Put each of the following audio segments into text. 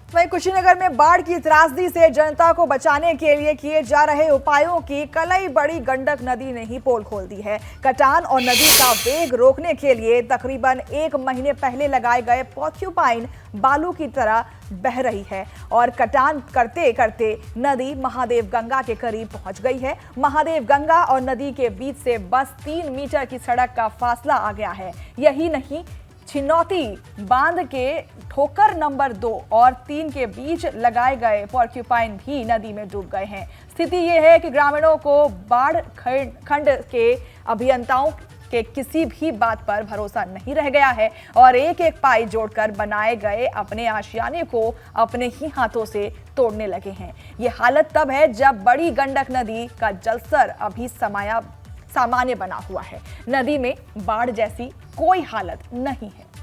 वहीं कुशीनगर में बाढ़ की त्रासदी से जनता को बचाने के लिए किए जा रहे उपायों की कलई बड़ी गंडक नदी ने ही पोल खोल दी है। कटान और नदी का वेग रोकने के लिए तकरीबन 1 महीने पहले लगाए गए पोर्क्यूपाइन बालू की तरह बह रही है और कटान करते करते नदी महादेव गंगा के करीब पहुंच गई है। महादेव गंगा और नदी के बीच से बस 3 मीटर की सड़क का फासला आ गया है। यही नहीं, छिन्नौती बांध के ठोकर नंबर 2 और 3 के बीच लगाए गए पोर्क्यूपाइन भी नदी में डूब गए हैं। स्थिति यह है कि ग्रामीणों को बाढ़ खंड के अभियंताओं के किसी भी बात पर भरोसा नहीं रह गया है और एक एक पाई जोड़कर बनाए गए अपने आशियाने को अपने ही हाथों से तोड़ने लगे हैं। ये हालत तब है जब बड़ी गंडक नदी का जलस्तर अभी सामान्य बना हुआ है। नदी में बाढ़ जैसी कोई हालत नहीं है।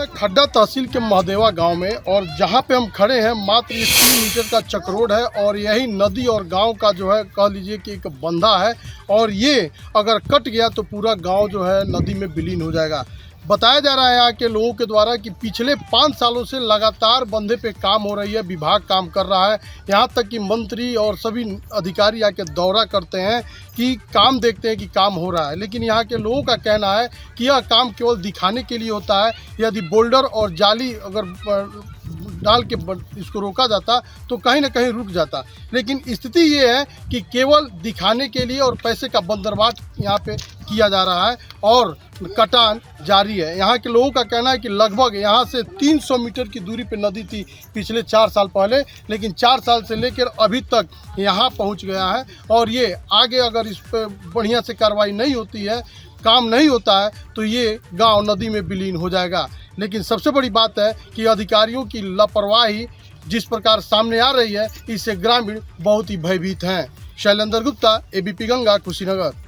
खड्डा तहसील के महदेवा गांव में और जहां पे हम खड़े हैं मात्र ये 3 मीटर का चक्रोड है और यही नदी और गांव का जो है कह लीजिए कि एक बंधा है और ये अगर कट गया तो पूरा गांव जो है नदी में विलीन हो जाएगा। बताया जा रहा है यहाँ के लोगों के द्वारा कि पिछले 5 सालों से लगातार बंधे पे काम हो रही है, विभाग काम कर रहा है, यहाँ तक कि मंत्री और सभी अधिकारी आके दौरा करते हैं कि काम देखते हैं कि काम हो रहा है। लेकिन यहाँ के लोगों का कहना है कि यह काम केवल दिखाने के लिए होता है। यदि बोल्डर और जाली अगर डाल के इसको रोका जाता तो कहीं ना कहीं रुक जाता, लेकिन स्थिति ये है कि केवल दिखाने के लिए और पैसे का बंदरबाट यहाँ पे किया जा रहा है और कटान जारी है। यहाँ के लोगों का कहना है कि लगभग यहाँ से 300 मीटर की दूरी पे नदी थी पिछले 4 साल पहले, लेकिन 4 साल से लेकर अभी तक यहाँ पहुँच गया है और ये आगे अगर इस पर बढ़िया से कार्रवाई नहीं होती है, काम नहीं होता है तो ये गांव नदी में विलीन हो जाएगा। लेकिन सबसे बड़ी बात है कि अधिकारियों की लापरवाही जिस प्रकार सामने आ रही है, इससे ग्रामीण बहुत ही भयभीत हैं। शैलेंद्र गुप्ता, एबीपी गंगा, कुशीनगर।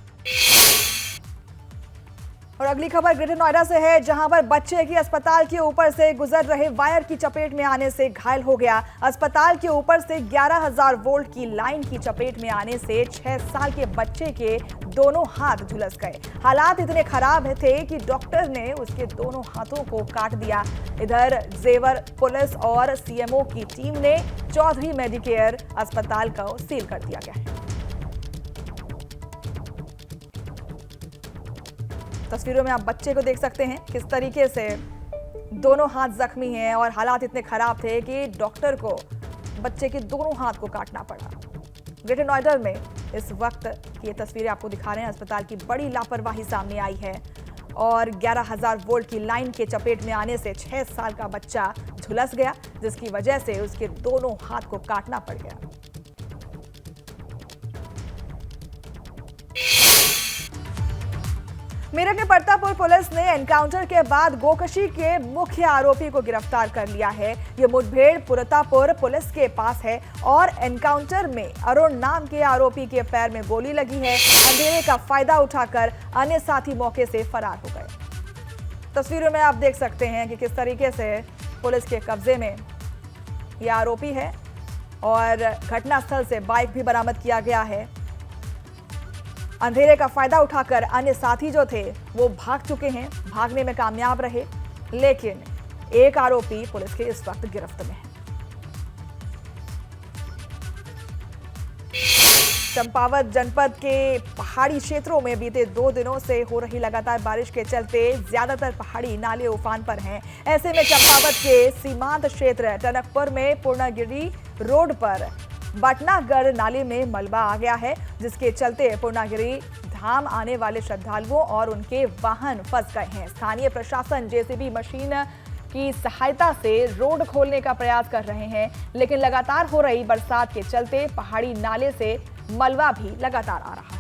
और अगली खबर ग्रेटर नोएडा से है, जहां पर बच्चे की अस्पताल के ऊपर से गुजर रहे वायर की चपेट में आने से घायल हो गया। अस्पताल के ऊपर से 11,000 वोल्ट की लाइन की चपेट में आने से 6 साल के बच्चे के दोनों हाथ झुलस गए। हालात इतने खराब थे कि डॉक्टर ने उसके दोनों हाथों को काट दिया। इधर जेवर पुलिस और सीएमओ की टीम ने चौधरी मेडिकेयर अस्पताल को सील कर दिया गया है। तस्वीरों में आप बच्चे को देख सकते हैं किस तरीके से दोनों हाथ जख्मी हैं और हालात इतने खराब थे कि डॉक्टर को बच्चे के दोनों हाथ को काटना पड़ा। ग्रेटर नोएडा में इस वक्त ये तस्वीरें आपको दिखा रहे हैं। अस्पताल की बड़ी लापरवाही सामने आई है और 11,000 वोल्ट की लाइन के चपेट में आने से 6 साल का बच्चा झुलस गया, जिसकी वजह से उसके दोनों हाथ को काटना पड़ गया। मेरठ में परतापुर पुलिस ने एनकाउंटर के बाद गोकशी के मुख्य आरोपी को गिरफ्तार कर लिया है। ये मुठभेड़ परतापुर पुलिस के पास है और एनकाउंटर में अरुण नाम के आरोपी के पैर में गोली लगी है। अंधेरे का फायदा उठाकर अन्य साथी मौके से फरार हो गए। तस्वीरों में आप देख सकते हैं कि किस तरीके से पुलिस के कब्जे में ये आरोपी है और घटनास्थल से बाइक भी बरामद किया गया है। अंधेरे का फायदा उठाकर अन्य साथी जो थे वो भाग चुके हैं, भागने में कामयाब रहे, लेकिन एक आरोपी पुलिस के इस वक्त गिरफ्त में है। चंपावत जनपद के पहाड़ी क्षेत्रों में बीते 2 दिनों से हो रही लगातार बारिश के चलते ज्यादातर पहाड़ी नाले उफान पर हैं। ऐसे में चंपावत के सीमांत क्षेत्र टनकपुर में पूर्णागिरी रोड पर बटनागढ़ नाले में मलबा आ गया है, जिसके चलते पूर्णागिरी धाम आने वाले श्रद्धालुओं और उनके वाहन फंस गए हैं। स्थानीय प्रशासन जेसीबी मशीन की सहायता से रोड खोलने का प्रयास कर रहे हैं, लेकिन लगातार हो रही बरसात के चलते पहाड़ी नाले से मलबा भी लगातार आ रहा है।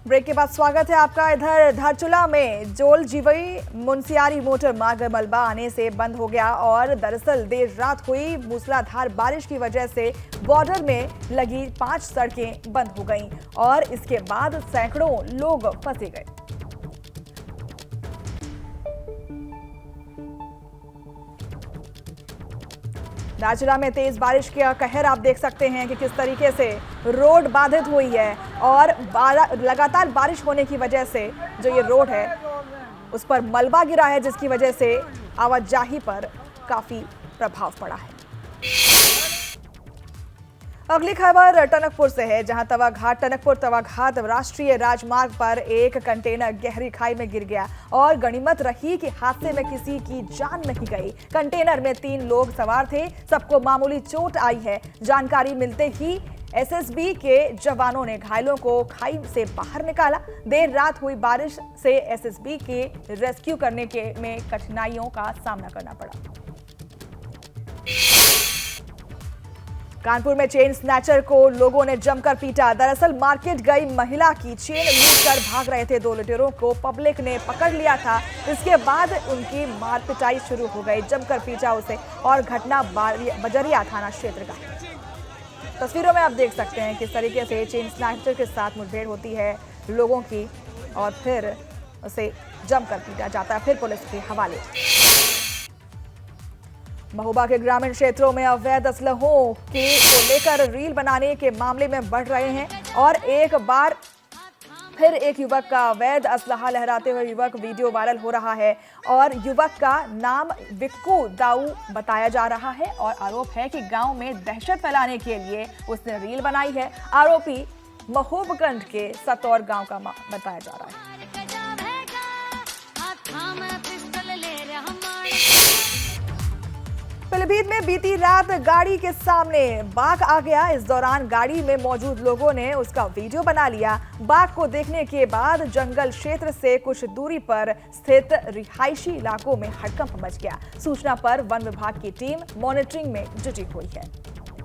ब्रेक के बाद स्वागत है आपका। इधर धारचूला में जोल जीवई मुंसियारी मोटर मार्ग मलबा आने से बंद हो गया और दरअसल देर रात हुई मूसलाधार बारिश की वजह से बॉर्डर में लगी 5 सड़कें बंद हो गईं और इसके बाद सैकड़ों लोग फंसे गए। राजूला में तेज बारिश का कहर आप देख सकते हैं कि किस तरीके से रोड बाधित हुई है और लगातार बारिश होने की वजह से जो ये रोड है उस पर मलबा गिरा है, जिसकी वजह से आवाजाही पर काफी प्रभाव पड़ा है। अगली खबर टनकपुर से है, जहां तवाघाट टनकपुर तवाघाट राष्ट्रीय राजमार्ग पर एक कंटेनर गहरी खाई में गिर गया और गनीमत रही कि हादसे में किसी की जान नहीं गई। कंटेनर में 3 लोग सवार थे, सबको मामूली चोट आई है। जानकारी मिलते ही एसएसबी के जवानों ने घायलों को खाई से बाहर निकाला। देर रात हुई बारिश से एसएसबी के रेस्क्यू करने में कठिनाइयों का सामना करना पड़ा। कानपुर में चेन स्नैचर को लोगों ने जमकर पीटा। दरअसल मार्केट गई महिला की चेन लूटकर भाग रहे थे 2 लुटेरों को पब्लिक ने पकड़ लिया था। इसके बाद उनकी मार पिटाई शुरू हो गई, जमकर पीटा उसे और घटना बजरिया थाना क्षेत्र का है। तस्वीरों में आप देख सकते हैं किस तरीके से चेन स्नैचर के साथ मुठभेड़ होती है लोगों की और फिर उसे जमकर पीटा जाता है, फिर पुलिस के हवाले। महोबा के ग्रामीण क्षेत्रों में अवैध असलहों को लेकर रील बनाने के मामले में बढ़ रहे हैं और एक बार फिर एक युवक का अवैध असलहा लहराते हुए युवक वीडियो वायरल हो रहा है और युवक का नाम विक्कू दाऊ बताया जा रहा है और आरोप है कि गांव में दहशत फैलाने के लिए उसने रील बनाई है। आरोपी महोबगंज के सतौर गांव का बताया जा रहा है। पीलीभीत में बीती रात गाड़ी के सामने बाघ आ गया। इस दौरान गाड़ी में मौजूद लोगों ने उसका वीडियो बना लिया। बाघ को देखने के बाद जंगल क्षेत्र से कुछ दूरी पर स्थित रिहायशी इलाकों में हड़कंप मच गया। सूचना पर वन विभाग की टीम मॉनिटरिंग में जुटी हुई है।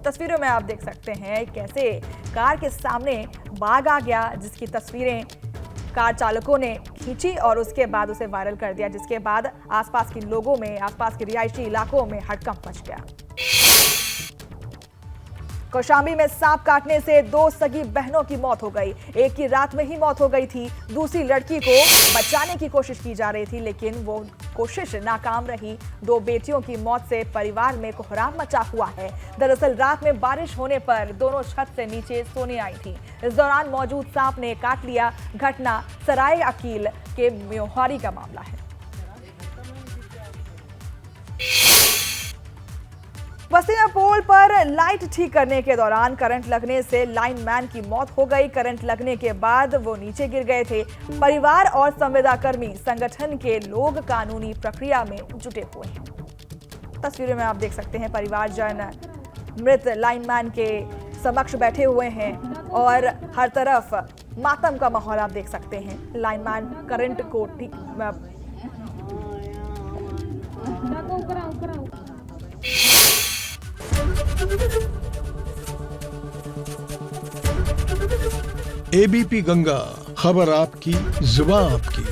तस्वीरों में आप देख सकते हैं कैसे कार के सामने बाघ आ गया, जिसकी तस्वीरें कार चालकों ने खींची और उसके बाद उसे वायरल कर दिया, जिसके बाद आसपास के लोगों में, आसपास के रिहायशी इलाकों में हड़कंप मच गया। कौशाम्बी में सांप काटने से 2 सगी बहनों की मौत हो गई। एक की रात में ही मौत हो गई थी। दूसरी लड़की को बचाने की कोशिश की जा रही थी, लेकिन वो कोशिश नाकाम रही। 2 बेटियों की मौत से परिवार में कोहराम मचा हुआ है। दरअसल रात में बारिश होने पर दोनों छत से नीचे सोने आई थी। इस दौरान मौजूद सांप ने काट लिया। घटना सराय अकील के म्योहारी का मामला है। बस्तीना पोल पर लाइट ठीक करने के दौरान करंट लगने से लाइनमैन की मौत हो गई। करंट लगने के बाद वो नीचे गिर गए थे। परिवार और संविदाकर्मी संगठन के लोग कानूनी प्रक्रिया में जुटे हुए हैं। तस्वीरों में आप देख सकते हैं परिवारजन मृत लाइनमैन के समक्ष बैठे हुए हैं और हर तरफ मातम का माहौल आप देख सकते हैं। लाइनमैन करंट को ठीक एबीपी गंगा, खबर आपकी, जुबान आपकी।